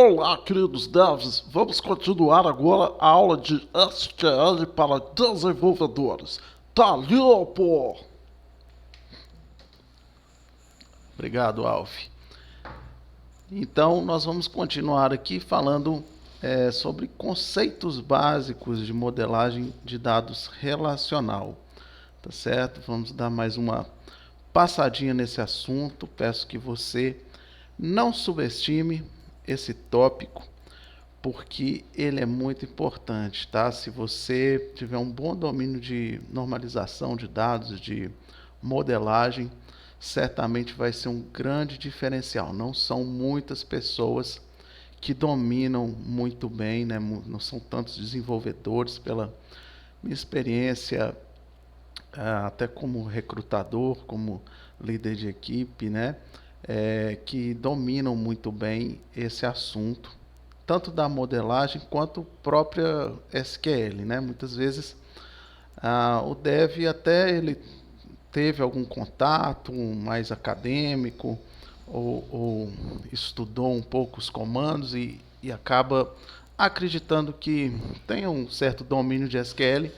Olá, queridos devs! Vamos continuar agora a aula de SQL para desenvolvedores. Tá limpo! Obrigado, Alf. Então, nós vamos continuar aqui falando sobre conceitos básicos de modelagem de dados relacional. Tá certo? Vamos dar mais uma passadinha nesse assunto. Peço que você não subestime esse tópico, porque ele é muito importante, tá? Se você tiver um bom domínio de normalização de dados, de modelagem, certamente vai ser um grande diferencial. Não são muitas pessoas que dominam muito bem, né? Não são tantos desenvolvedores, pela minha experiência, até como recrutador, como líder de equipe, né? Que dominam muito bem esse assunto, tanto da modelagem quanto própria SQL, né? Muitas vezes o dev até ele teve algum contato mais acadêmico ou estudou um pouco os comandos e acaba acreditando que tem um certo domínio de SQL,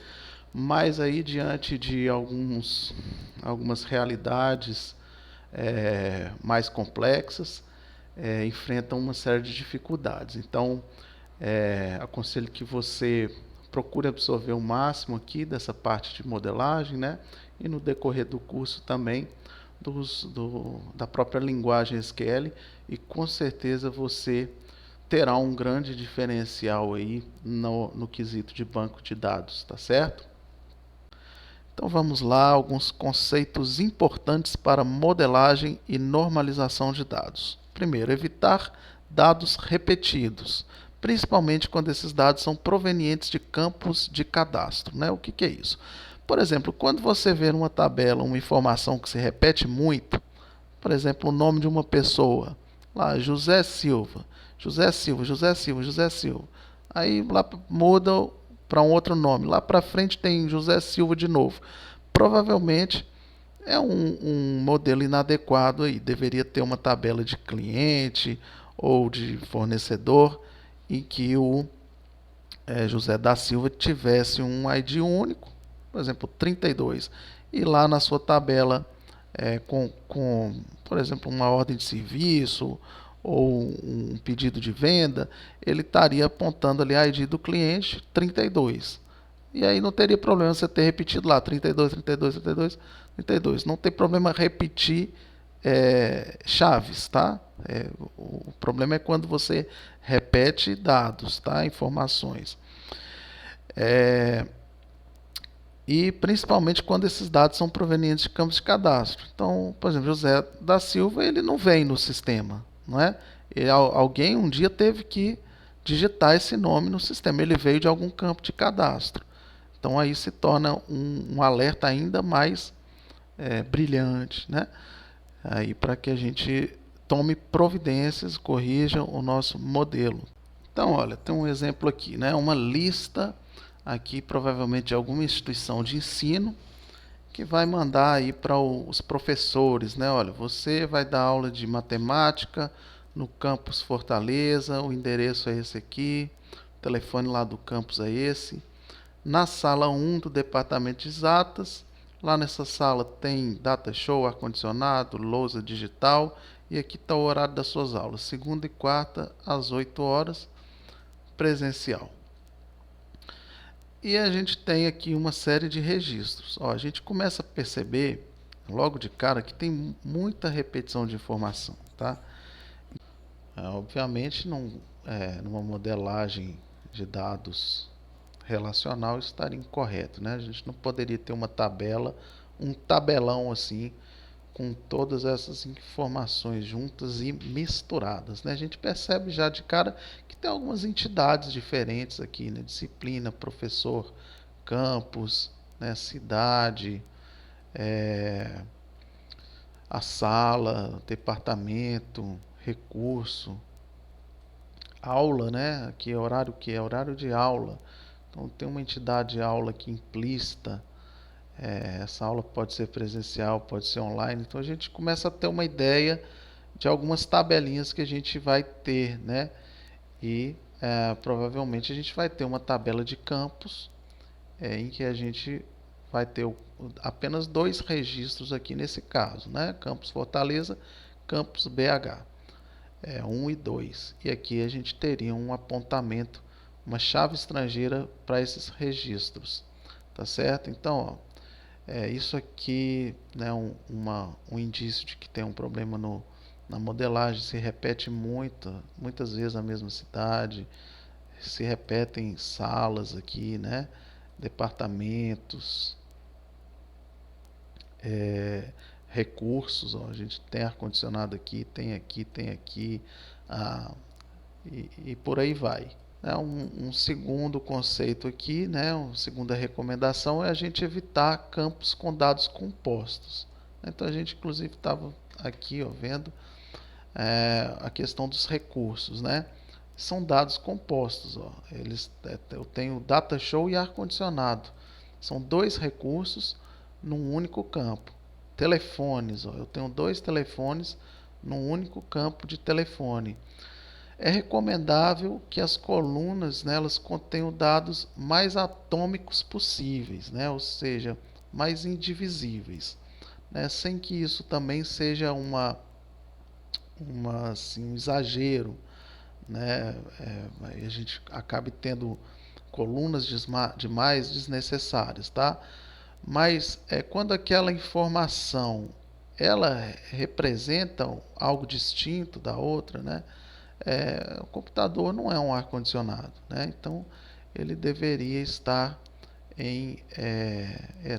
mas aí diante de algumas realidades mais complexas, enfrentam uma série de dificuldades. Então, aconselho que você procure absorver o máximo aqui dessa parte de modelagem, né? E no decorrer do curso também da própria linguagem SQL, e com certeza você terá um grande diferencial aí no quesito de banco de dados, tá certo? Então vamos lá, alguns conceitos importantes para modelagem e normalização de dados. Primeiro, evitar dados repetidos, principalmente quando esses dados são provenientes de campos de cadastro, né? O que é isso? Por exemplo, quando você vê numa tabela uma informação que se repete muito, por exemplo, o nome de uma pessoa, lá, José Silva, José Silva, José Silva, José Silva. Aí lá muda para um outro nome. Lá para frente tem José Silva de novo. Provavelmente é um modelo inadequado aí. Deveria ter uma tabela de cliente ou de fornecedor em que o José da Silva tivesse um ID único, por exemplo, 32, e lá na sua tabela por exemplo, uma ordem de serviço ou um pedido de venda, ele estaria apontando ali a ID do cliente 32. E aí não teria problema você ter repetido lá 32, 32, 32, 32. Não tem problema repetir chaves, tá? O problema é quando você repete dados, tá? Informações. E principalmente quando esses dados são provenientes de campos de cadastro. Então, por exemplo, José da Silva, ele não vem no sistema, não é? Alguém um dia teve que digitar esse nome no sistema, ele veio de algum campo de cadastro. Então aí se torna um alerta ainda mais brilhante, né? Aí para que a gente tome providências, corrija o nosso modelo. Então, olha, tem um exemplo aqui, né? Uma lista aqui, provavelmente de alguma instituição de ensino, que vai mandar aí para os professores, né? Olha, você vai dar aula de matemática no campus Fortaleza, o endereço é esse aqui, o telefone lá do campus é esse. Na sala 1 do departamento de exatas, lá nessa sala tem data show, ar-condicionado, lousa digital, e aqui está o horário das suas aulas, segunda e quarta às 8 horas, presencial. E a gente tem aqui uma série de registros. Ó, a gente começa a perceber logo de cara que tem muita repetição de informação, tá? Obviamente, numa modelagem de dados relacional isso estaria incorreto, né? A gente não poderia ter uma tabela, um tabelão assim, com todas essas informações juntas e misturadas, né? A gente percebe já de cara que tem algumas entidades diferentes aqui, né? Disciplina, professor, campus, né? Cidade, a sala, departamento, recurso, aula, né? Aqui é horário que é horário de aula. Então tem uma entidade de aula aqui implícita. Essa aula pode ser presencial, pode ser online. Então a gente começa a ter uma ideia de algumas tabelinhas que a gente vai ter, né? e provavelmente a gente vai ter uma tabela de campos em que a gente vai ter apenas dois registros aqui nesse caso, né? Campus Fortaleza, Campus BH, 1 e 2. E aqui a gente teria um apontamento, uma chave estrangeira para esses registros, tá certo? Então, isso aqui é, né, um indício de que tem um problema na modelagem. Se repete muitas vezes a mesma cidade, se repetem salas aqui, né, departamentos, recursos. Ó, a gente tem ar-condicionado aqui, tem aqui, ah, e por aí vai. Um segundo conceito aqui, né, uma segunda recomendação é a gente evitar campos com dados compostos. Então a gente inclusive estava aqui, ó, vendo a questão dos recursos, né? São dados compostos, ó. Eu tenho data show e ar-condicionado. São dois recursos num único campo. Telefones, ó. Eu tenho dois telefones num único campo de telefone. É recomendável que as colunas, né, elas contenham dados mais atômicos possíveis, né, ou seja, mais indivisíveis, né, sem que isso também seja assim, um exagero, né, a gente acabe tendo colunas demais desnecessárias, tá? Mas quando aquela informação ela representa algo distinto da outra, né? O computador não é um ar-condicionado, né? Então ele deveria estar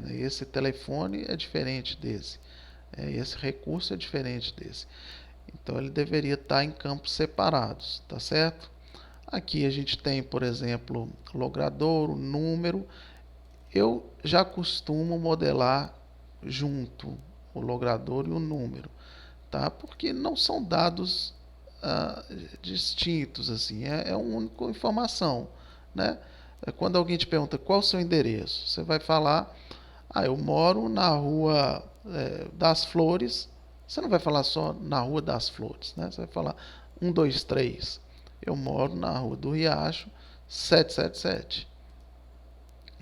esse telefone é diferente desse, esse recurso é diferente desse. Então ele deveria estar em campos separados, tá certo? Aqui a gente tem, por exemplo, logradouro, número. Eu já costumo modelar junto o logradouro e o número, tá? Porque não são dados distintos, assim, uma única informação, né? Quando alguém te pergunta qual é o seu endereço, você vai falar, eu moro na rua das Flores. Você não vai falar só na rua das Flores, né? Você vai falar 123. Eu moro na rua do Riacho 777.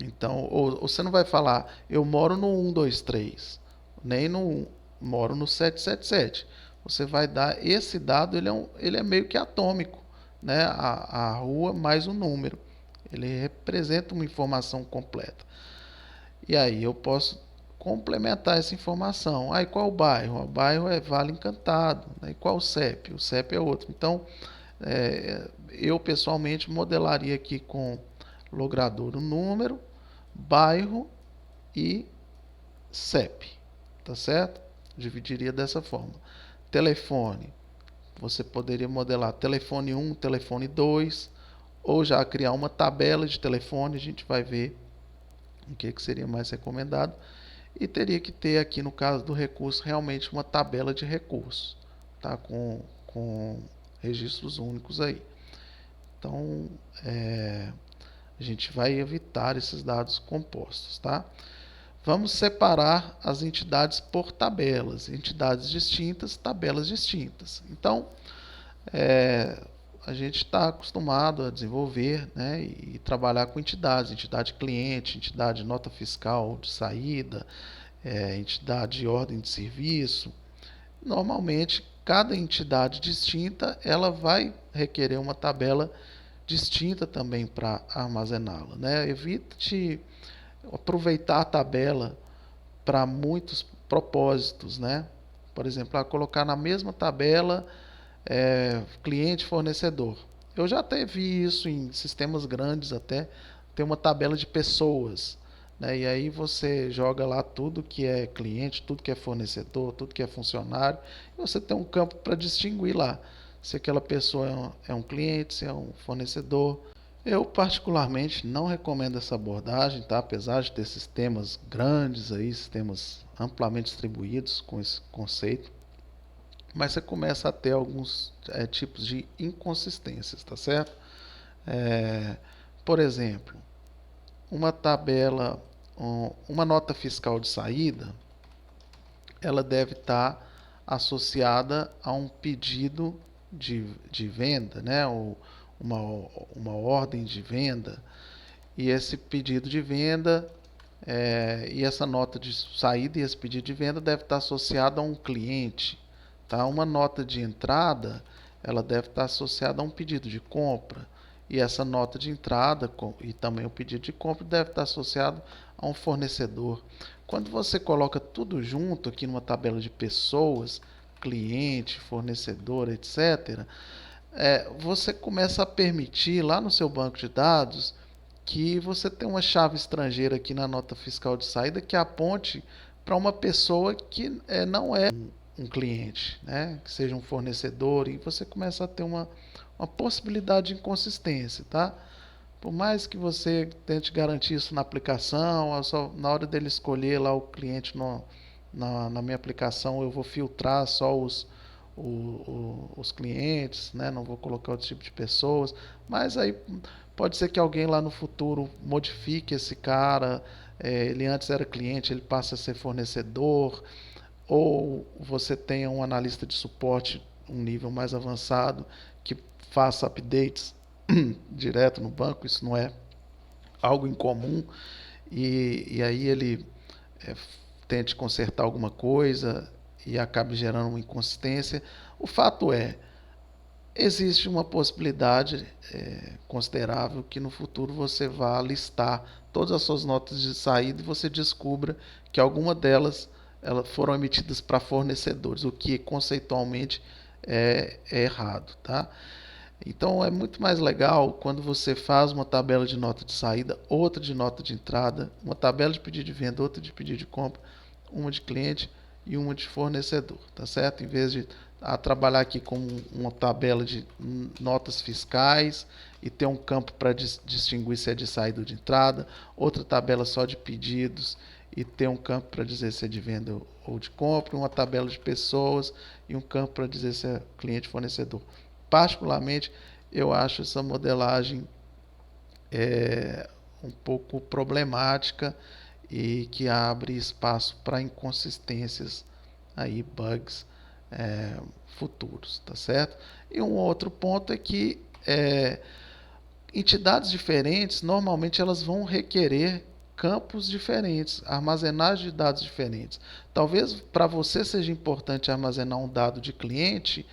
Então, ou você não vai falar eu moro no 123, nem no moro no 777. Você vai dar esse dado, ele é meio que atômico, né? A rua mais o número. Ele representa uma informação completa. E aí eu posso complementar essa informação. E qual o bairro? O bairro é Vale Encantado. Né? E qual o CEP? O CEP é outro. Então, eu pessoalmente modelaria aqui com logrador o número, bairro e CEP. Tá certo? Dividiria dessa forma. Telefone. Você poderia modelar telefone 1, telefone 2, ou já criar uma tabela de telefone. A gente vai ver o que seria mais recomendado. E teria que ter aqui, no caso do recurso, realmente uma tabela de recursos, tá? Com registros únicos aí. Então, a gente vai evitar esses dados compostos, tá? Vamos separar as entidades por tabelas, entidades distintas, tabelas distintas. Então, a gente está acostumado a desenvolver, né, e trabalhar com entidade cliente, entidade nota fiscal de saída, entidade de ordem de serviço. Normalmente, cada entidade distinta ela vai requerer uma tabela distinta também para armazená-la, né? Evite aproveitar a tabela para muitos propósitos, né? Por exemplo, colocar na mesma tabela cliente fornecedor. Eu já até vi isso em sistemas grandes, até tem uma tabela de pessoas, né? E aí você joga lá tudo que é cliente, tudo que é fornecedor, tudo que é funcionário, e você tem um campo para distinguir lá se aquela pessoa é um cliente, se é um fornecedor. Eu particularmente não recomendo essa abordagem, tá? Apesar de ter sistemas grandes aí, sistemas amplamente distribuídos com esse conceito, mas você começa a ter alguns tipos de inconsistências, tá certo? Por exemplo, uma tabela, uma nota fiscal de saída, ela deve estar associada a um pedido de venda, né? uma, uma ordem de venda, e esse pedido de venda e essa nota de saída e esse pedido de venda deve estar associado a um cliente, tá? Uma nota de entrada, ela deve estar associada a um pedido de compra, e essa nota de entrada e também o pedido de compra deve estar associado a um fornecedor. Quando você coloca tudo junto aqui numa tabela de pessoas, cliente, fornecedor, etc., você começa a permitir lá no seu banco de dados que você tem uma chave estrangeira aqui na nota fiscal de saída que aponte para uma pessoa que não é um cliente, né? Que seja um fornecedor, e você começa a ter uma possibilidade de inconsistência, tá? Por mais que você tente garantir isso na aplicação, na hora dele escolher lá o cliente na minha aplicação, eu vou filtrar só os clientes, né? Não vou colocar outro tipo de pessoas, mas aí pode ser que alguém lá no futuro modifique esse cara, ele antes era cliente, ele passa a ser fornecedor, ou você tenha um analista de suporte um nível mais avançado que faça updates direto no banco, isso não é algo incomum, e aí ele é, tente consertar alguma coisa e acabe gerando uma inconsistência. O fato é, existe uma possibilidade considerável que no futuro você vá listar todas as suas notas de saída e você descubra que alguma delas foram emitidas para fornecedores, o que conceitualmente é errado, tá? Então é muito mais legal quando você faz uma tabela de nota de saída, outra de nota de entrada, uma tabela de pedido de venda, outra de pedido de compra, uma de cliente e uma de fornecedor, tá certo? Em vez de trabalhar aqui com uma tabela de notas fiscais e ter um campo para distinguir se é de saída ou de entrada, outra tabela só de pedidos e ter um campo para dizer se é de venda ou de compra, uma tabela de pessoas e um campo para dizer se é cliente ou fornecedor. Particularmente, eu acho essa modelagem um pouco problemática e que abre espaço para inconsistências, aí, bugs futuros, tá certo? E um outro ponto é que entidades diferentes, normalmente elas vão requerer campos diferentes, armazenagem de dados diferentes. Talvez para você seja importante armazenar um dado de cliente,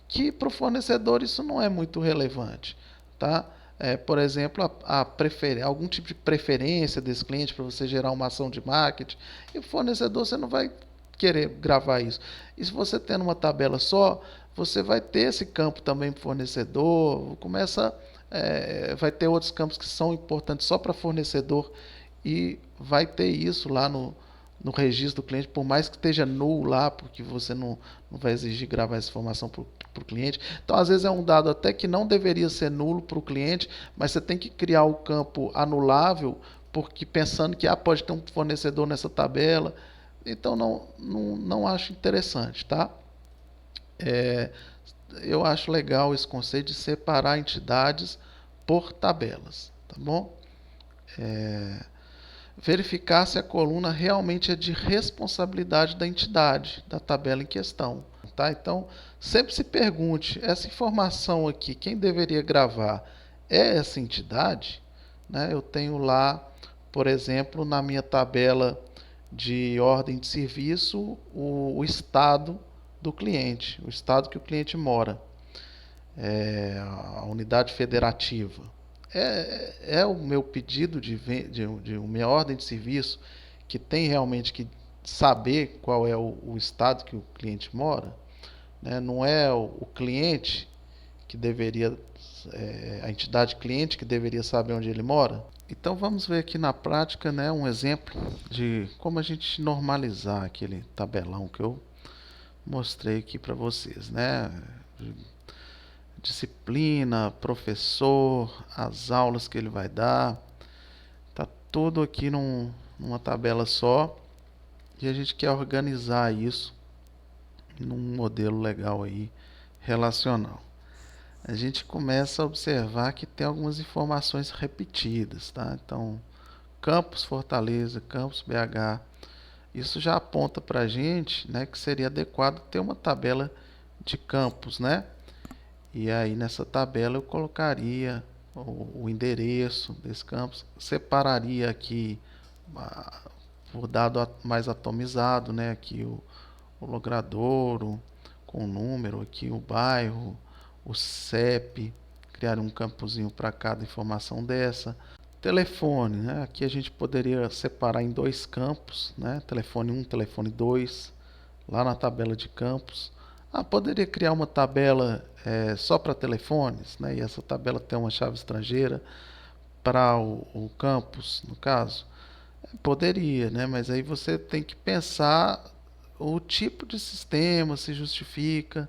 que para o fornecedor isso não é muito relevante, tá? Por exemplo, algum tipo de preferência desse cliente para você gerar uma ação de marketing, e o fornecedor você não vai querer gravar isso. E se você tem uma tabela só, você vai ter esse campo também para o fornecedor, vai ter outros campos que são importantes só para fornecedor, e vai ter isso lá no registro do cliente, por mais que esteja nulo lá, porque você não vai exigir gravar essa informação para o cliente. Então, às vezes é um dado até que não deveria ser nulo para o cliente, mas você tem que criar o campo anulável, porque pensando que pode ter um fornecedor nessa tabela. Então, não acho interessante, tá? Eu acho legal esse conceito de separar entidades por tabelas, tá bom? Verificar se a coluna realmente é de responsabilidade da entidade da tabela em questão, tá? Então, sempre se pergunte, essa informação aqui, quem deveria gravar é essa entidade? Né? Eu tenho lá, por exemplo, na minha tabela de ordem de serviço, o estado do cliente, o estado que o cliente mora, a unidade federativa. É o meu pedido de minha ordem de serviço, que tem realmente que saber qual é o estado que o cliente mora, né? Não é o cliente que deveria, a entidade cliente que deveria saber onde ele mora. Então vamos ver aqui na prática, né, um exemplo de como a gente normalizar aquele tabelão que eu mostrei aqui para vocês, né? Disciplina, professor, as aulas que ele vai dar, tá tudo aqui numa tabela só, e a gente quer organizar isso num modelo legal aí, relacional. A gente começa a observar que tem algumas informações repetidas, tá? Então, campus Fortaleza, campus BH, isso já aponta para a gente, né, que seria adequado ter uma tabela de campos, né? E aí nessa tabela eu colocaria o endereço desse campus, separaria aqui por dado mais atomizado, né? Aqui o logradouro com o número, aqui o bairro, o CEP, criar um campozinho para cada informação dessa. Telefone, né? Aqui a gente poderia separar em dois campos, né? Telefone 1, telefone 2, lá na tabela de campos. Poderia criar uma tabela só para telefones, né? E essa tabela tem uma chave estrangeira para o campus, no caso. Poderia, né? Mas aí você tem que pensar o tipo de sistema, se justifica.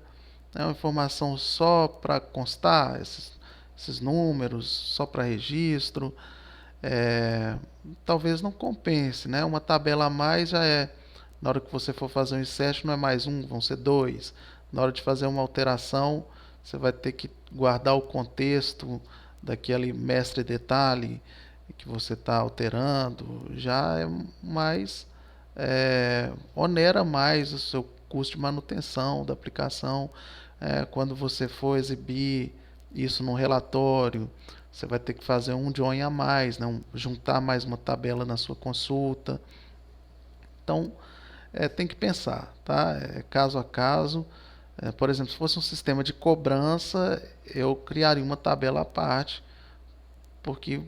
É uma informação só para constar esses números, só para registro. É, talvez não compense, né? Uma tabela a mais já é. Na hora que você for fazer um insert, não é mais um, vão ser dois. Na hora de fazer uma alteração, você vai ter que guardar o contexto daquele mestre detalhe que você está alterando. Já é mais. Onera mais o seu custo de manutenção da aplicação. Quando você for exibir isso no relatório, você vai ter que fazer um join a mais, né? Juntar mais uma tabela na sua consulta. Então, tem que pensar, tá? Caso a caso. Por exemplo, se fosse um sistema de cobrança, eu criaria uma tabela à parte, porque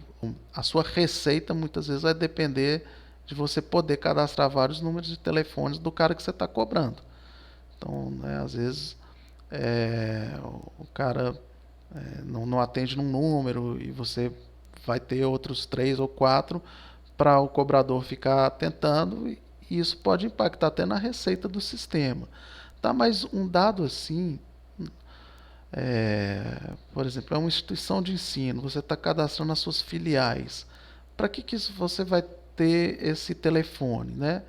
a sua receita muitas vezes vai depender de você poder cadastrar vários números de telefones do cara que você está cobrando. Então, né, às vezes o cara não atende num número e você vai ter outros 3 ou 4 para o cobrador ficar tentando, e isso pode impactar até na receita do sistema. Tá, mas um dado assim, por exemplo, é uma instituição de ensino, você está cadastrando as suas filiais. Para que você vai ter esse telefone, né?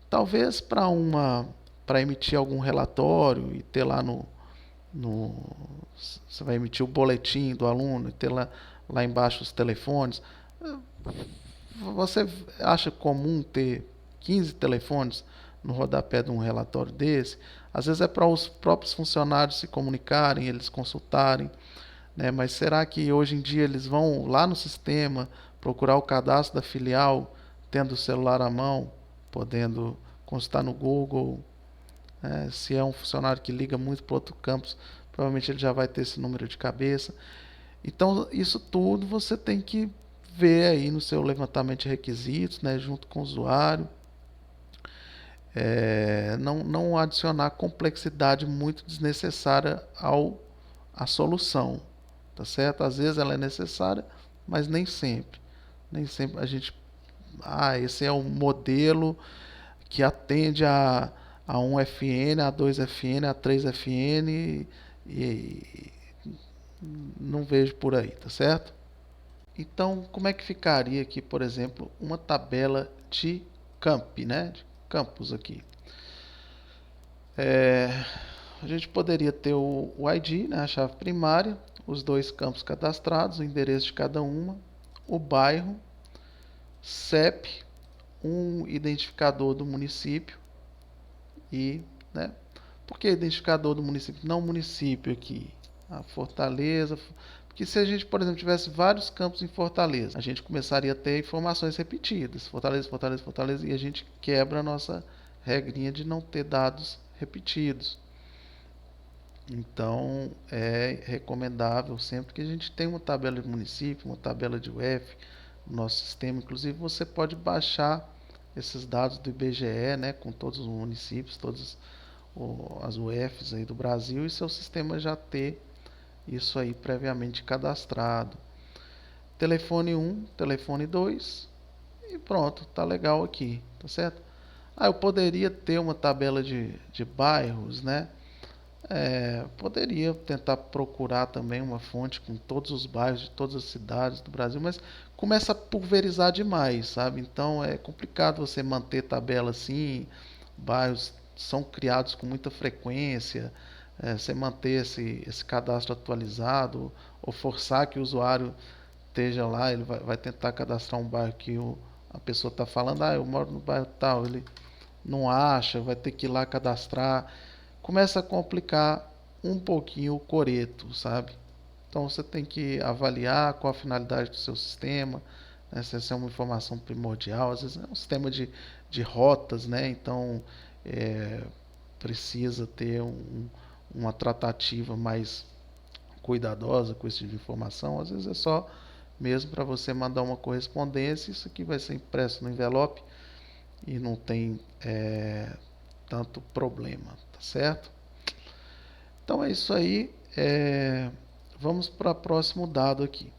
Talvez para emitir algum relatório e ter lá no você vai emitir o boletim do aluno e ter lá embaixo os telefones. Você acha comum ter 15 telefones no rodapé de um relatório desse? Às vezes é para os próprios funcionários se comunicarem, eles consultarem, né? Mas será que hoje em dia eles vão lá no sistema procurar o cadastro da filial, tendo o celular à mão, podendo consultar no Google? Se é um funcionário que liga muito para outro campus, provavelmente ele já vai ter esse número de cabeça. Então, isso tudo você tem que ver aí no seu levantamento de requisitos, né, junto com o usuário. Não adicionar complexidade muito desnecessária à solução, tá certo? Às vezes ela é necessária, mas nem sempre. Nem sempre a gente. Esse é um modelo que atende a 1 FN, a 2 FN, a 3 FN e não vejo por aí, tá certo? Então, como é que ficaria aqui, por exemplo, uma tabela de campi, né? De campos aqui. A gente poderia ter o ID, né, a chave primária, os dois campos cadastrados, o endereço de cada uma, o bairro, CEP, um identificador do município e, né, por que identificador do município? Não município aqui, a Fortaleza, porque se a gente, por exemplo, tivesse vários campos em Fortaleza, a gente começaria a ter informações repetidas, Fortaleza, Fortaleza, Fortaleza, e a gente quebra a nossa regrinha de não ter dados repetidos. Então, é recomendável sempre que a gente tenha uma tabela de município, uma tabela de UF no nosso sistema. Inclusive, você pode baixar esses dados do IBGE, né, com todos os municípios, todas as UFs aí do Brasil, e seu sistema já ter isso aí previamente cadastrado. Telefone 1, telefone 2 e pronto, tá legal aqui, tá certo? Eu poderia ter uma tabela de bairros, né? Poderia tentar procurar também uma fonte com todos os bairros de todas as cidades do Brasil, mas começa a pulverizar demais, sabe? Então é complicado você manter tabela assim, bairros são criados com muita frequência, você manter esse cadastro atualizado ou forçar que o usuário esteja lá, ele vai tentar cadastrar um bairro que a pessoa está falando, eu moro no bairro tal, ele não acha, vai ter que ir lá cadastrar, começa a complicar um pouquinho coreto, sabe? Então você tem que avaliar qual a finalidade do seu sistema, né? Se essa é uma informação primordial, às vezes é um sistema de rotas, né? Então é, precisa ter uma tratativa mais cuidadosa com esse tipo de informação. Às vezes é só mesmo para você mandar uma correspondência, isso aqui vai ser impresso no envelope e não tem tanto problema, tá certo? Então é isso aí. Vamos para o próximo dado aqui.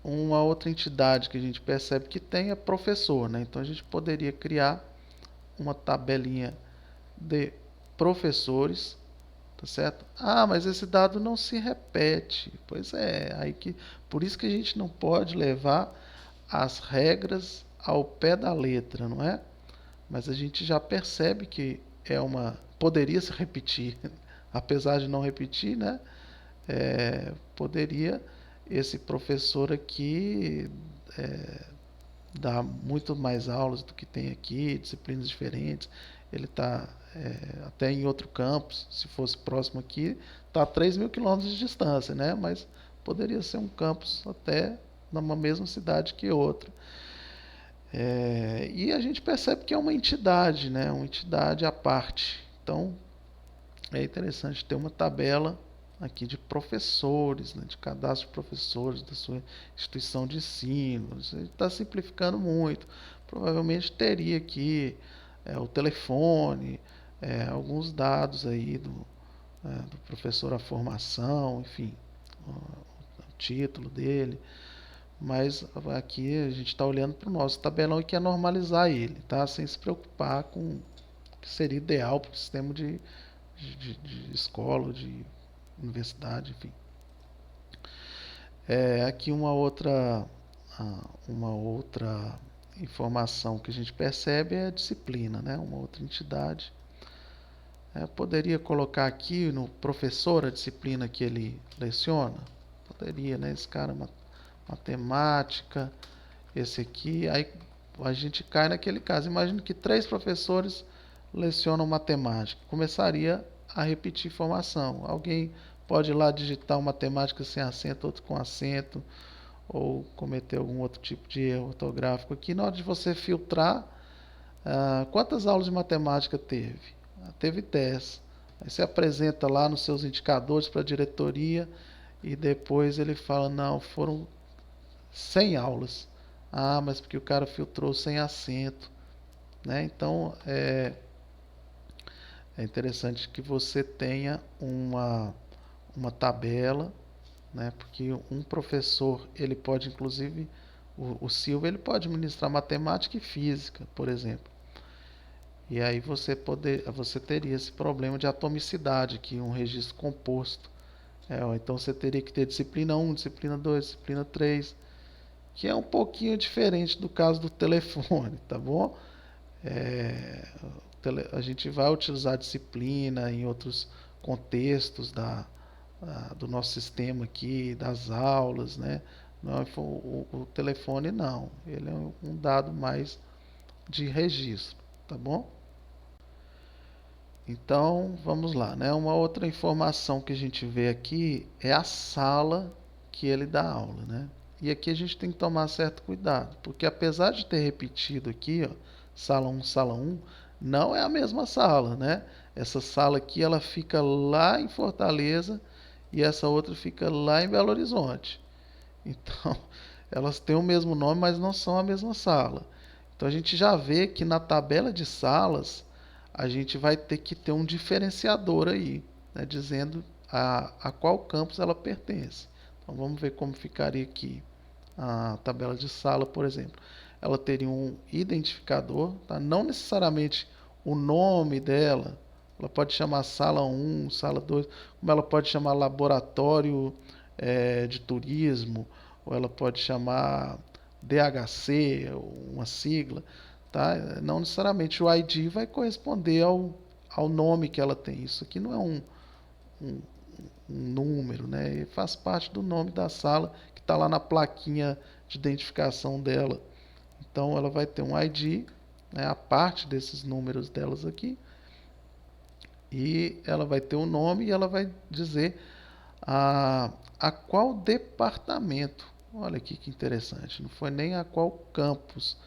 Uma outra entidade que a gente percebe que tem é professor, né? Então a gente poderia criar uma tabelinha de professores, tá certo? Ah, mas esse dado não se repete. Pois é, aí que por isso que a gente não pode levar as regras ao pé da letra, não é? Mas a gente já percebe que poderia se repetir, apesar de não repetir, né? Poderia esse professor aqui dar muito mais aulas do que tem aqui, disciplinas diferentes. Ele está até em outro campus, se fosse próximo aqui, está a 3.000 quilômetros de distância, né? Mas poderia ser um campus até numa mesma cidade que outro. E a gente percebe que é uma entidade, né? Uma entidade à parte. Então é interessante ter uma tabela aqui de professores, né, de cadastro de professores da sua instituição de ensino. Isso está simplificando muito. Provavelmente teria aqui o telefone, alguns dados aí do professor, a formação, enfim, o título dele. Mas aqui a gente está olhando para o nosso tabelão e quer normalizar ele, tá? Sem se preocupar com o que seria ideal para o sistema de escola, de universidade, enfim. Aqui uma outra informação que a gente percebe é a disciplina, né? Uma outra entidade. Poderia colocar aqui no professor a disciplina que ele leciona? Poderia, né? Esse cara matemática, esse aqui, aí a gente cai naquele caso. Imagina que 3 professores lecionam matemática. Começaria a repetir informação. Alguém pode ir lá digitar uma matemática sem acento, outro com acento, ou cometer algum outro tipo de erro ortográfico aqui. Na hora de você filtrar, quantas aulas de matemática teve? Teve 10. Aí você apresenta lá nos seus indicadores para a diretoria e depois ele fala, não, foram 100 aulas. Ah, mas porque o cara filtrou sem acento, né? Então é interessante que você tenha uma tabela, né? Porque um professor, ele pode inclusive, o Silva, ele pode ministrar matemática e física, por exemplo. E aí você teria esse problema de atomicidade aqui, um registro composto. Então você teria que ter disciplina 1, disciplina 2, disciplina 3, que é um pouquinho diferente do caso do telefone, tá bom? A gente vai utilizar a disciplina em outros contextos do nosso sistema aqui, das aulas, né? Não, o telefone não, ele é um dado mais de registro, tá bom? Então, vamos lá, né? Uma outra informação que a gente vê aqui é a sala que ele dá aula, né? E aqui a gente tem que tomar certo cuidado, porque apesar de ter repetido aqui, ó, sala 1, não é a mesma sala, né? Essa sala aqui ela fica lá em Fortaleza e essa outra fica lá em Belo Horizonte. Então, elas têm o mesmo nome, mas não são a mesma sala. Então a gente já vê que na tabela de salas a gente vai ter que ter um diferenciador aí, né, dizendo a qual campus ela pertence. Então vamos ver como ficaria aqui a tabela de sala, por exemplo. Ela teria um identificador, tá? Não necessariamente o nome dela. Ela pode chamar sala 1, sala 2, como ela pode chamar laboratório de turismo, ou ela pode chamar DHC, uma sigla, tá? Não necessariamente o ID vai corresponder ao nome que ela tem. Isso aqui não é um, um número, né? E faz parte do nome da sala que está lá na plaquinha de identificação dela. Então ela vai ter um ID, né, a parte desses números delas aqui, E ela vai ter o nome e ela vai dizer a qual departamento. Olha aqui que interessante. Não foi nem a qual campus,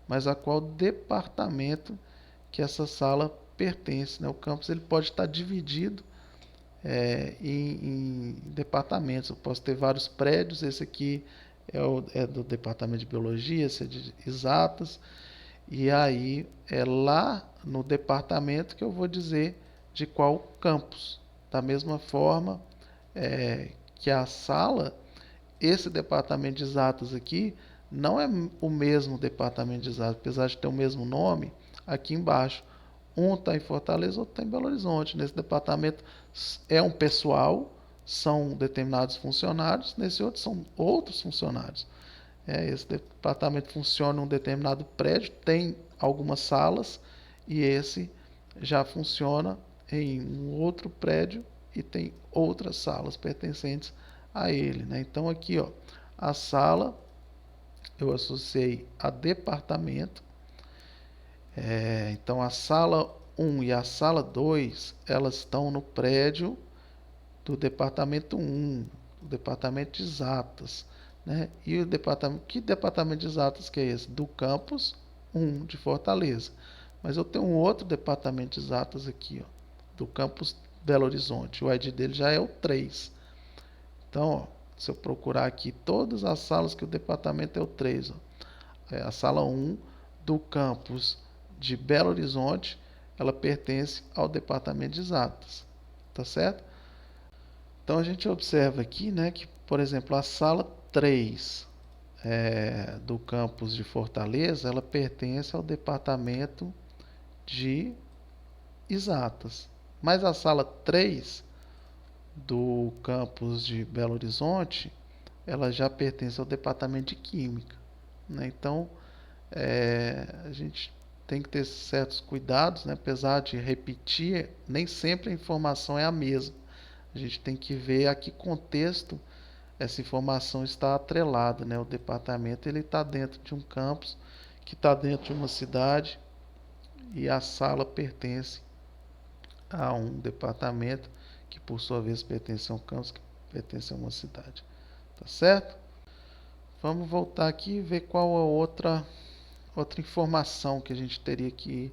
mas a qual departamento que essa sala pertence, né? O campus ele pode estar dividido em departamentos. Eu posso ter vários prédios. Esse aqui é do departamento de biologia, esse é de exatas. E aí é lá no departamento que eu vou dizer de qual campus. Da mesma forma que a sala, esse departamento de exatas aqui não é o mesmo departamento de exatas, apesar de ter o mesmo nome. Aqui embaixo, um está em Fortaleza, outro está em Belo Horizonte. Nesse departamento é um pessoal, são determinados funcionários, nesse outro são outros funcionários. Esse departamento funciona em um determinado prédio, tem algumas salas, e esse já funciona em um outro prédio e tem outras salas pertencentes a ele, né? Então aqui, ó, a sala eu associei a departamento. Então a sala 1 e a sala 2 elas estão no prédio do departamento 1, do departamento de exatas, né? E o departamento, que departamento de exatas que é esse? Do campus 1 de Fortaleza. Mas eu tenho um outro departamento de exatas aqui, ó, do campus Belo Horizonte. O ID dele já é o 3. Então, ó, se eu procurar aqui todas as salas que o departamento é o 3, ó, a sala 1 do campus de Belo Horizonte, ela pertence ao departamento de exatas, tá certo? Então a gente observa aqui, né, que, por exemplo, a sala 3 do campus de Fortaleza, ela pertence ao departamento de exatas. Mas a sala 3 do campus de Belo Horizonte, ela já pertence ao departamento de química, né? Então a gente tem que ter certos cuidados, né? Apesar de repetir, nem sempre a informação é a mesma. A gente tem que ver a que contexto essa informação está atrelada, né? O departamento ele está dentro de um campus, que está dentro de uma cidade, e a sala pertence a um departamento que por sua vez pertence a um campus que pertence a uma cidade. Tá certo? Vamos voltar aqui e ver qual a outra informação que a gente teria que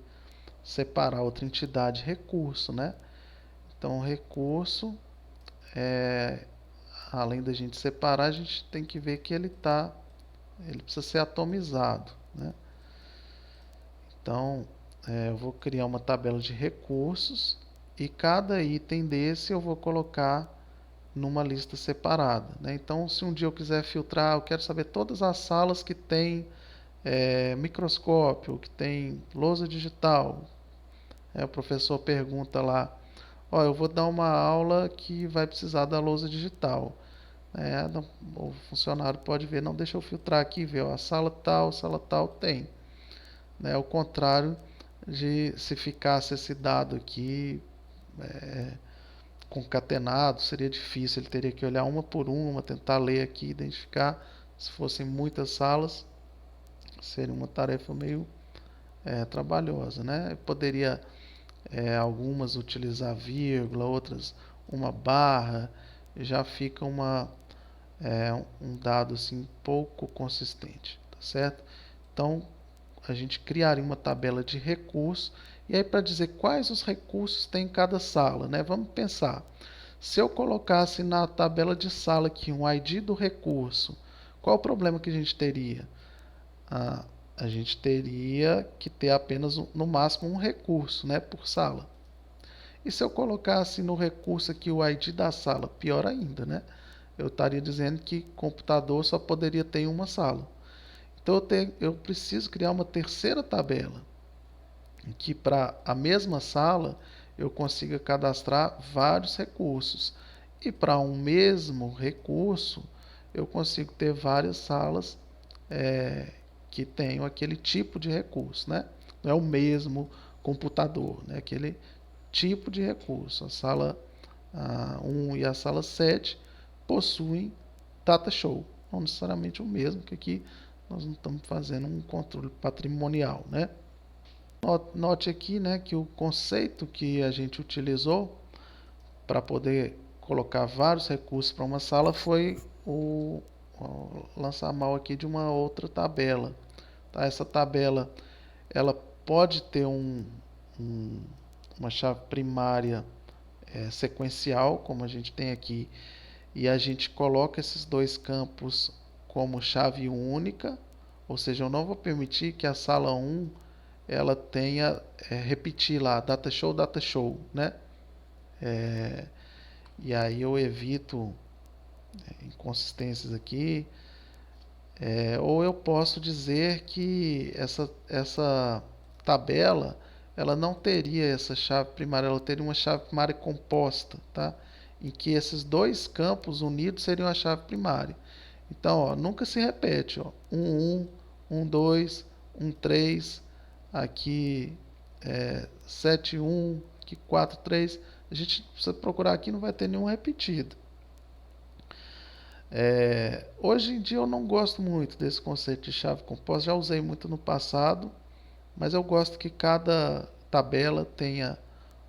separar, outra entidade, recurso, né? Então, recurso, além da gente separar, a gente tem que ver que ele precisa ser atomizado, né? Então, eu vou criar uma tabela de recursos e cada item desse eu vou colocar numa lista separada, né? Então, se um dia eu quiser filtrar, eu quero saber todas as salas que tem microscópio, que tem lousa digital. O professor pergunta lá, ó, eu vou dar uma aula que vai precisar da lousa digital. O funcionário pode ver, não, deixa eu filtrar aqui, ver, ó, a sala tal tem. Né? Ao contrário de se ficasse esse dado aqui concatenado, seria difícil, ele teria que olhar uma por uma, tentar ler aqui, identificar. Se fossem muitas salas, seria uma tarefa meio trabalhosa, né? Eu poderia algumas utilizar vírgula, outras uma barra, já fica um dado assim pouco consistente, tá certo? Então a gente criaria uma tabela de recursos, e aí para dizer quais os recursos tem em cada sala, né? Vamos pensar, se eu colocasse na tabela de sala aqui um ID do recurso, qual o problema que a gente teria? A gente teria que ter apenas no máximo um recurso, né, por sala. E se eu colocasse no recurso aqui o ID da sala, pior ainda, né? Eu estaria dizendo que computador só poderia ter em uma sala. Então eu preciso criar uma terceira tabela, em que para a mesma sala eu consiga cadastrar vários recursos. E para um mesmo recurso eu consigo ter várias salas que tenham aquele tipo de recurso, né? Não é o mesmo computador, né? Aquele tipo de recurso. A sala 1 e a sala 7 possuem data show, não necessariamente o mesmo, que aqui nós não estamos fazendo um controle patrimonial, né? Note aqui, né, que o conceito que a gente utilizou para poder colocar vários recursos para uma sala foi o lançar mão aqui de uma outra tabela. Tá? Essa tabela ela pode ter um, uma chave primária sequencial, como a gente tem aqui, e a gente coloca esses dois campos como chave única, ou seja, eu não vou permitir que a sala 1 ela tenha repetir lá data show, né? E aí eu evito inconsistências aqui. Ou eu posso dizer que essa tabela ela não teria essa chave primária, ela teria uma chave primária composta, tá? Em que esses dois campos unidos seriam a chave primária. Então, ó, nunca se repete, ó, 1, 2, 3, aqui 7, 1, aqui 4, 3. A gente precisa procurar aqui, não vai ter nenhum repetido. Hoje em dia eu não gosto muito desse conceito de chave composta, já usei muito no passado, mas eu gosto que cada tabela tenha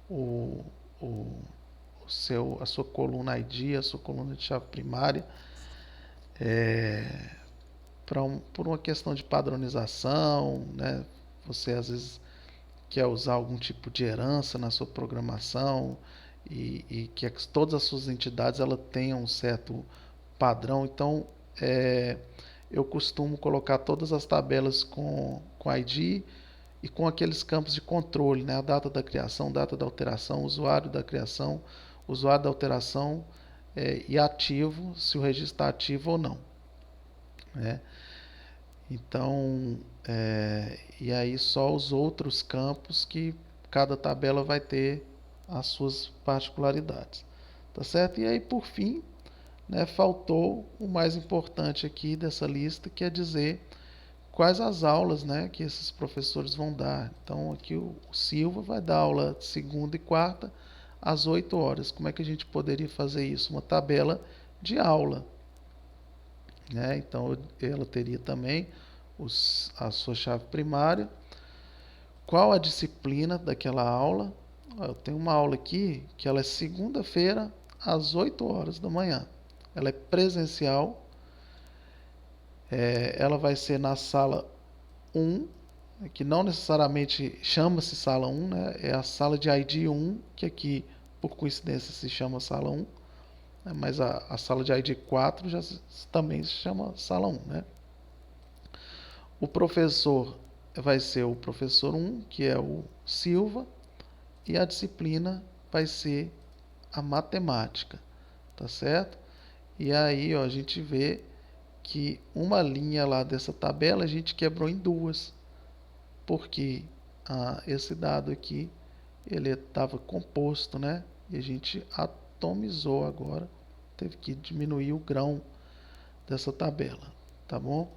o, o, a sua coluna ID, a sua coluna de chave primária, por uma questão de padronização, né? Você às vezes quer usar algum tipo de herança na sua programação e que todas as suas entidades ela tenham um certo padrão. Então, eu costumo colocar todas as tabelas com ID e com aqueles campos de controle, né? A data da criação, data da alteração, usuário da criação, usuário da alteração e ativo, se o registro está ativo ou não, né? Então, e aí só os outros campos que cada tabela vai ter as suas particularidades, tá certo? E aí, por fim, né, faltou o mais importante aqui dessa lista, que é dizer quais as aulas, né, que esses professores vão dar. Então, aqui o Silva vai dar aula de segunda e quarta às 8 horas. Como é que a gente poderia fazer isso? Uma tabela de aula, né? Então, ela teria também a sua chave primária, qual a disciplina daquela aula. Eu tenho uma aula aqui que ela é segunda-feira às 8 horas da manhã. Ela é presencial, ela vai ser na sala 1, que não necessariamente chama-se sala 1, né? É a sala de ID 1, que aqui por coincidência se chama sala 1, né? Mas a sala de ID 4 já também se chama sala 1, né? O professor vai ser o professor 1, que é o Silva, e a disciplina vai ser a matemática, tá certo? E aí, ó, a gente vê que uma linha lá dessa tabela a gente quebrou em duas, porque esse dado aqui ele estava composto, né? E a gente atomizou agora, teve que diminuir o grão dessa tabela, tá bom?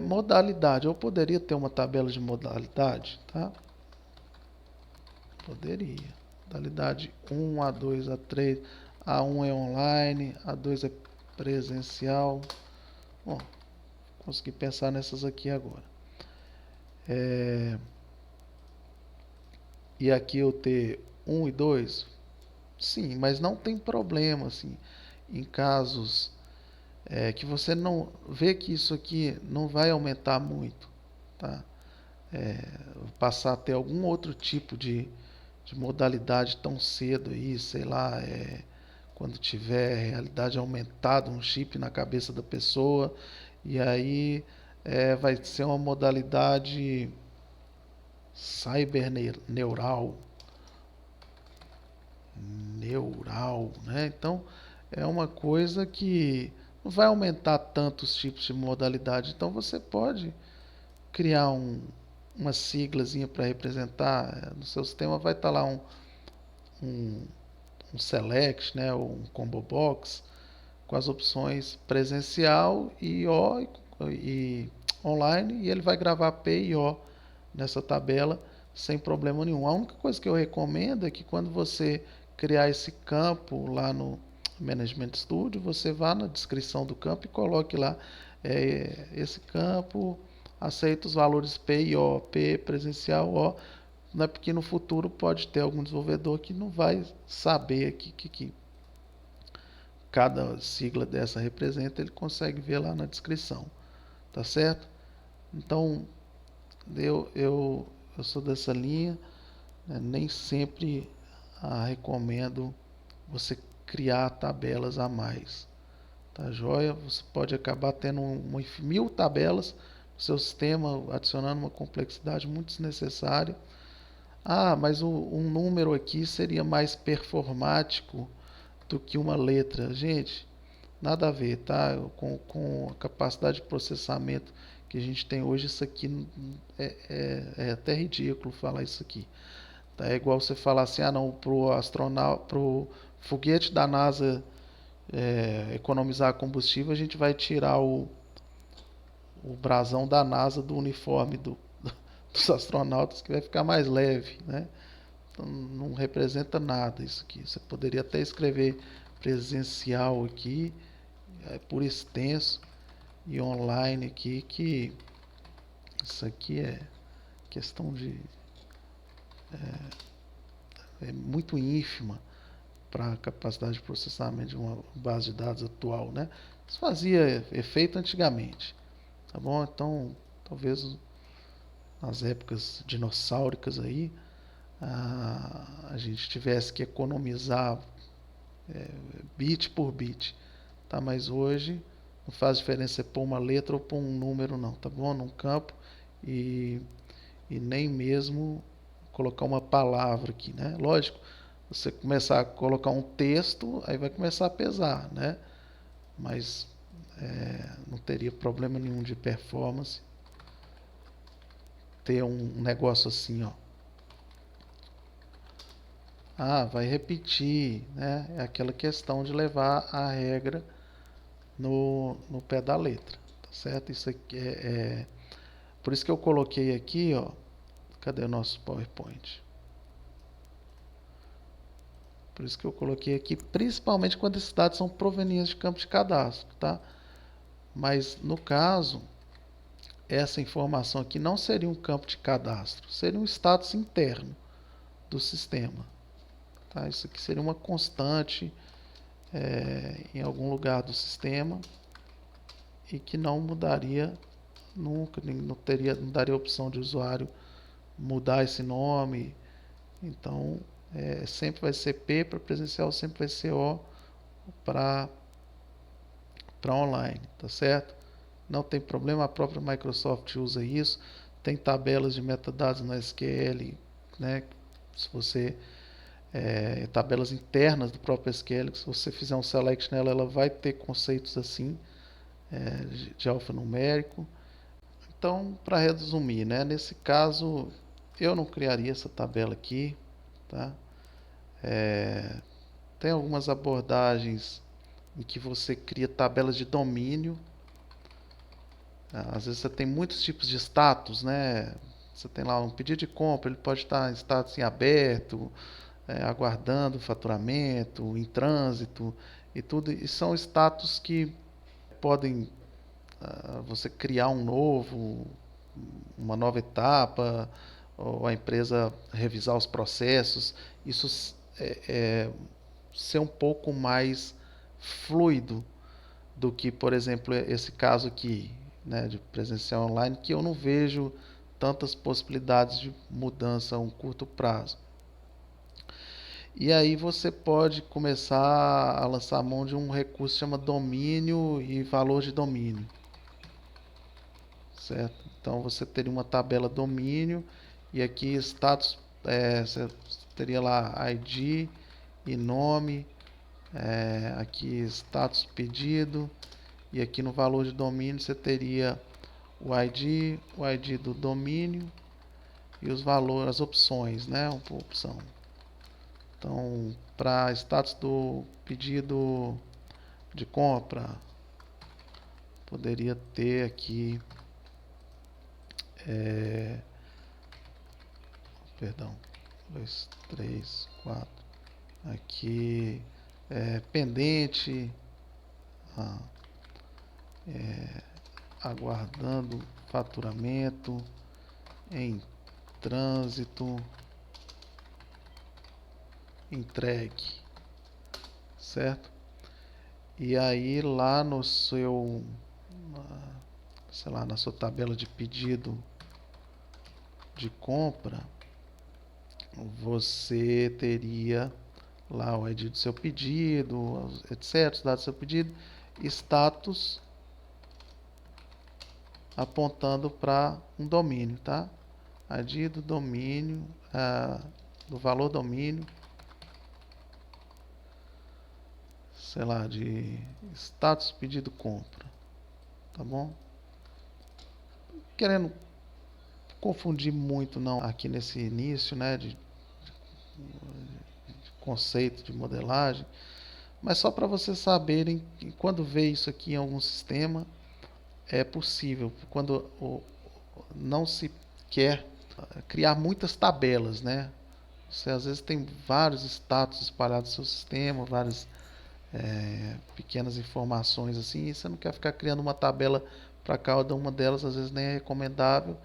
Modalidade, eu poderia ter uma tabela de modalidade, tá? Poderia. Modalidade 1, A2, A3, A1 é online, A2 é presencial. Bom, consegui pensar nessas aqui agora. E aqui eu ter 1 e 2? Sim, mas não tem problema, assim, em casos que você não vê que isso aqui não vai aumentar muito, tá? Passar a ter algum outro tipo de modalidade tão cedo aí, sei lá, quando tiver realidade aumentada, um chip na cabeça da pessoa, e aí vai ser uma modalidade cyberneural, né? Então é uma coisa que não vai aumentar tantos tipos de modalidade. Então você pode criar uma siglazinha para representar. No seu sistema vai estar lá um, um select, né? Ou um combo box com as opções presencial e online, e ele vai gravar P e O nessa tabela sem problema nenhum. A única coisa que eu recomendo é que quando você criar esse campo lá no Management Studio, você vá na descrição do campo e coloque lá esse campo aceita os valores P e O, P presencial, O, né, porque no futuro pode ter algum desenvolvedor que não vai saber aqui que cada sigla dessa representa, ele consegue ver lá na descrição, tá certo? Então, eu sou dessa linha, né? Nem sempre recomendo você criar tabelas a mais, tá joia? Você pode acabar tendo mil tabelas no seu sistema, adicionando uma complexidade muito desnecessária. Mas um número aqui seria mais performático do que uma letra. Gente, nada a ver, tá? Com a capacidade de processamento que a gente tem hoje, isso aqui é até ridículo falar isso aqui. Tá? É igual você falar assim, não, pro astronauta, pro foguete da NASA economizar combustível, a gente vai tirar o brasão da NASA do uniforme dos astronautas, que vai ficar mais leve, né? Então, não representa nada isso aqui. Você poderia até escrever presencial aqui, por extenso, e online aqui, que isso aqui é questão de muito ínfima para a capacidade de processamento de uma base de dados atual, né? Isso fazia efeito antigamente, tá bom? Então, talvez nas épocas dinossáuricas aí, a gente tivesse que economizar bit por bit, tá? Mas hoje não faz diferença você pôr uma letra ou pôr um número não, tá bom? Num campo e, e nem mesmo colocar uma palavra aqui, né? Lógico, você começar a colocar um texto, aí vai começar a pesar, né? Mas não teria problema nenhum de performance ter um negócio assim, ó. Vai repetir, né? É aquela questão de levar a regra no pé da letra, tá certo? Isso aqui por isso que eu coloquei aqui, ó. Cadê o nosso PowerPoint? Por isso que eu coloquei aqui, principalmente quando esses dados são provenientes de campo de cadastro, tá? Mas no caso, essa informação aqui não seria um campo de cadastro, seria um status interno do sistema, tá? Isso aqui seria uma constante em algum lugar do sistema e que não mudaria nunca, não daria opção de usuário mudar esse nome. Então, sempre vai ser P para presencial, sempre vai ser O para online, tá certo? Não tem problema, a própria Microsoft usa isso. Tem tabelas de metadados no SQL, né? Se você tabelas internas do próprio SQL, que se você fizer um select nela, ela vai ter conceitos assim de alfanumérico. Então, para resumir, né? Nesse caso, eu não criaria essa tabela aqui, tá? Tem algumas abordagens em que você cria tabelas de domínio. Às vezes você tem muitos tipos de status, né? Você tem lá um pedido de compra, ele pode estar em status em aberto, aguardando faturamento, em trânsito e tudo. E são status que podem você criar uma nova etapa, ou a empresa revisar os processos. Isso ser um pouco mais fluido do que, por exemplo, esse caso aqui, né, de presencial online, que eu não vejo tantas possibilidades de mudança a um curto prazo. E aí você pode começar a lançar mão de um recurso que chama domínio e valor de domínio, certo? Então você teria uma tabela domínio e aqui status, você teria lá ID e nome, aqui status pedido, e aqui no valor de domínio você teria o ID do domínio e os valores, as opções, né? Uma opção. Então, para status do pedido de compra, poderia ter aqui, perdão, 2, 3, 4, aqui, pendente, aguardando faturamento em trânsito entregue, certo? E aí lá no seu, sei lá, na sua tabela de pedido de compra, você teria lá o ID do seu pedido, etc, os dados do seu pedido, status apontando para um domínio, tá? ID do domínio, do valor domínio, sei lá, de status pedido compra, tá bom? Querendo confundir muito não aqui nesse início, né, de conceito de modelagem, mas só para vocês saberem que quando vê isso aqui em algum sistema é possível, quando não se quer criar muitas tabelas, né? Você às vezes tem vários status espalhados no seu sistema, várias pequenas informações assim, e você não quer ficar criando uma tabela para cada uma delas, às vezes nem é recomendável.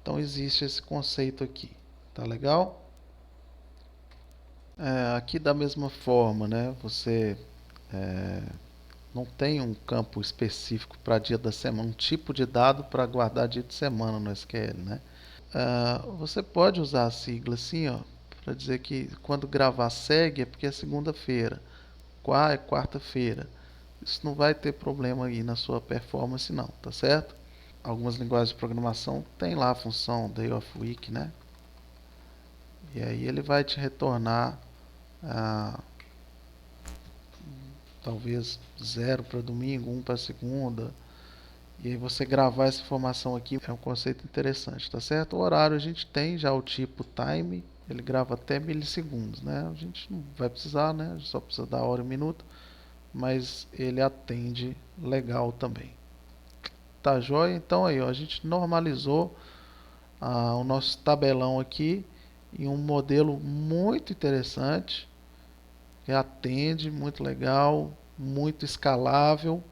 Então existe esse conceito aqui, tá legal? Aqui da mesma forma, né? Você não tem um campo específico para dia da semana, um tipo de dado para guardar dia de semana no SQL, né? Você pode usar a sigla assim, ó, para dizer que quando gravar segue é porque é segunda-feira, é quarta-feira. Isso não vai ter problema aí na sua performance não, tá certo? Algumas linguagens de programação tem lá a função day of week, né? E aí ele vai te retornar talvez 0 para domingo, 1 para segunda. E aí você gravar essa informação aqui é um conceito interessante, tá certo? O horário a gente tem já o tipo time, ele grava até milissegundos, né? A gente não vai precisar, né? A gente só precisa da hora e minuto, mas ele atende legal também. Tá joia? Então aí, ó, a gente normalizou o nosso tabelão aqui em um modelo muito interessante, que atende, muito legal, muito escalável,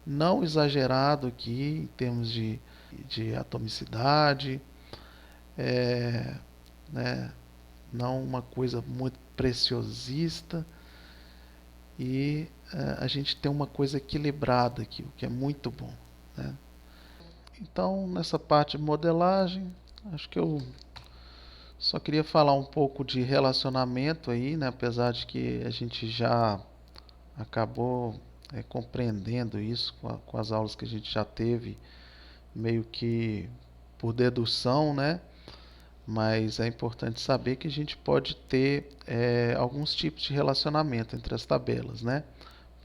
não exagerado aqui em termos de atomicidade, né, não uma coisa muito preciosista, e a gente tem uma coisa equilibrada aqui, o que é muito bom, né? Então, nessa parte de modelagem, acho que eu só queria falar um pouco de relacionamento aí, né? Apesar de que a gente já acabou compreendendo isso com as aulas que a gente já teve, meio que por dedução, né? Mas é importante saber que a gente pode ter alguns tipos de relacionamento entre as tabelas, né?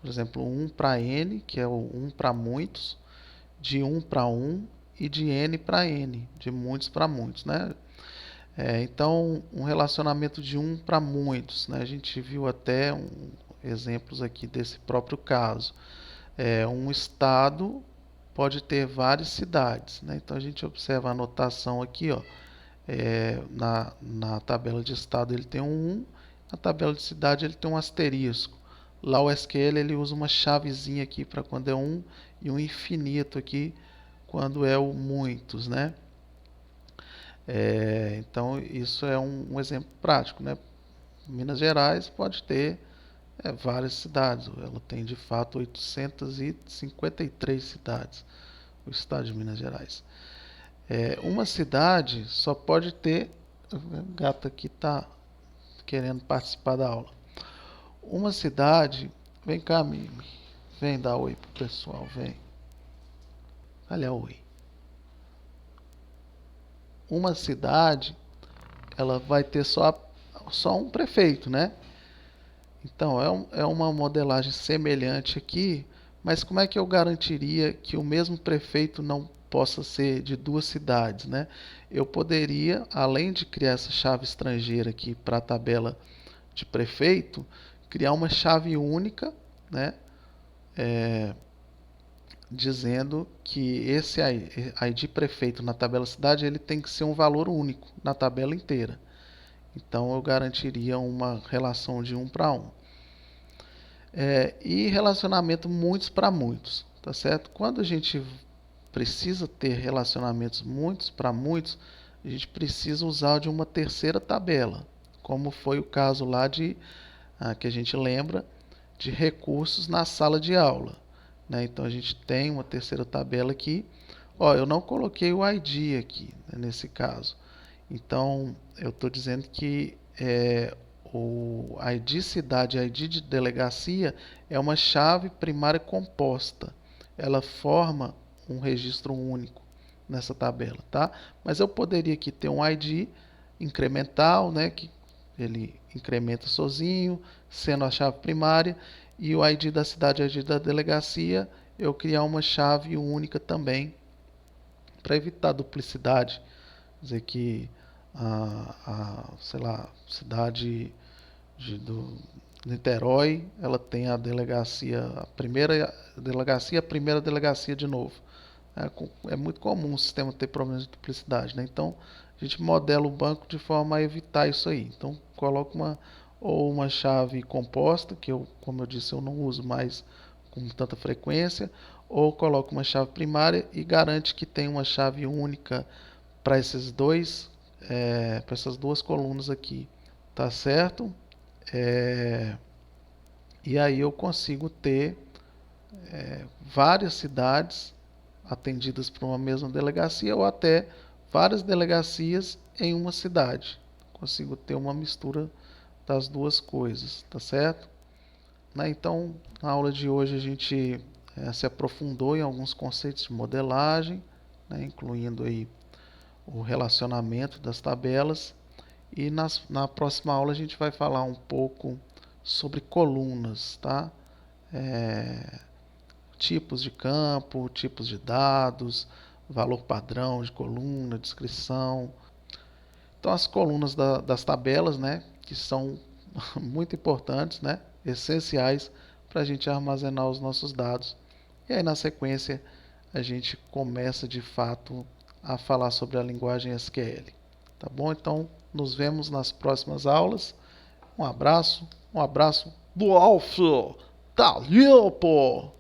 Por exemplo, 1 para n, que é o 1 para muitos, de 1 para 1 e de n para n, de muitos para muitos, né? Então, um relacionamento de 1 para muitos, né? A gente viu até exemplos aqui desse próprio caso. Um estado pode ter várias cidades, né? Então a gente observa a anotação aqui, ó, na tabela de estado ele tem um 1, na tabela de cidade ele tem um asterisco. Lá o SQL ele usa uma chavezinha aqui para quando é 1 e um infinito aqui quando é o muitos, né? Então isso é um exemplo prático, né? Minas Gerais pode ter várias cidades, ela tem de fato 853 cidades, o estado de Minas Gerais. Uma cidade só pode ter, o gato aqui está querendo participar da aula. Uma cidade, vem cá, Mimi, vem dar oi pro pessoal, vem. Olha, oi. Uma cidade, ela vai ter só um prefeito, né? Então, é uma modelagem semelhante aqui, mas como é que eu garantiria que o mesmo prefeito não possa ser de duas cidades, né? Eu poderia, além de criar essa chave estrangeira aqui para a tabela de prefeito, criar uma chave única, né? Dizendo que esse ID prefeito na tabela cidade ele tem que ser um valor único na tabela inteira. Então eu garantiria uma relação de 1 para 1. E relacionamento muitos para muitos, tá certo? Quando a gente precisa ter relacionamentos muitos para muitos, a gente precisa usar de uma terceira tabela, como foi o caso lá que a gente lembra de recursos na sala de aula, né? Então a gente tem uma terceira tabela aqui. Ó, eu não coloquei o ID aqui, né, nesse caso. Então eu estou dizendo que o ID cidade e ID de delegacia é uma chave primária composta. Ela forma um registro único nessa tabela, tá? Mas eu poderia aqui ter um ID incremental, né, que ele incrementa sozinho, sendo a chave primária, e o ID da cidade e o ID da delegacia, eu criar uma chave única também, para evitar duplicidade. Quer dizer que sei lá, cidade do Niterói, ela tem a delegacia, a primeira delegacia de novo. É muito comum o sistema ter problemas de duplicidade, né? Então a gente modela o banco de forma a evitar isso aí. Então coloca uma chave composta, que eu, como eu disse, eu não uso mais com tanta frequência, ou coloca uma chave primária e garante que tem uma chave única para para essas duas colunas aqui, tá certo? E aí eu consigo ter várias cidades atendidas por uma mesma delegacia ou até várias delegacias em uma cidade. Consigo ter uma mistura das duas coisas, tá certo? Né? Então, na aula de hoje a gente se aprofundou em alguns conceitos de modelagem, né, incluindo aí o relacionamento das tabelas. E na próxima aula a gente vai falar um pouco sobre colunas, tá? Tipos de campo, tipos de dados, valor padrão de coluna, descrição. Então as colunas das tabelas, né, que são muito importantes, né, essenciais para a gente armazenar os nossos dados. E aí na sequência a gente começa de fato a falar sobre a linguagem SQL. Tá bom? Então nos vemos nas próximas aulas. Um abraço do Alf. Tá limpo!